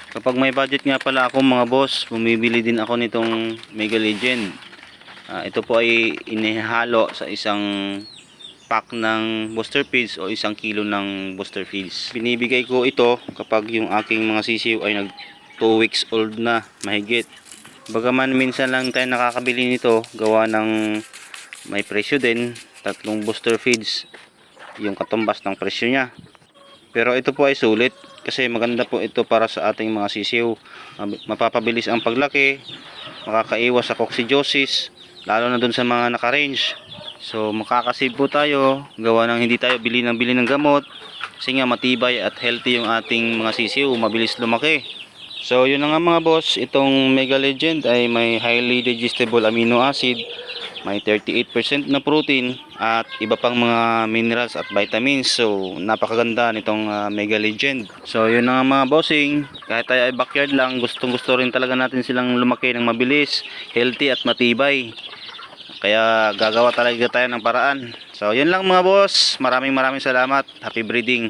Kapag may budget nga pala ako mga boss, bumibili din ako nitong Mega Legend. Ito po ay inihalo sa isang pack ng booster feeds o 1 kilo ng booster feeds. Binibigay ko ito kapag yung aking mga sisiw ay nag 2 weeks old na mahigit. Bagaman minsan lang tayo nakakabili nito gawa ng may presyo din, 3 booster feeds yung katumbas ng presyo niya. Pero ito po ay sulit kasi maganda po ito para sa ating mga sisiw. Mapapabilis ang paglaki, makakaiwas sa coccidiosis, lalo na dun sa mga naka-range. So makakasave po tayo gawa ng hindi tayo bili ng gamot kasi nga matibay at healthy yung ating mga sisiw, mabilis lumaki. So yun na nga mga boss, itong Mega Legend ay may highly digestible amino acid, may 38% na protein at iba pang mga minerals at vitamins. So napakaganda nitong Mega Legend. So yun na nga mga bossing, kahit tayo ay backyard lang, gustong gusto rin talaga natin silang lumaki ng mabilis, healthy at matibay. Kaya gagawa talaga tayo ng paraan. So yun lang mga boss, maraming salamat, happy breeding.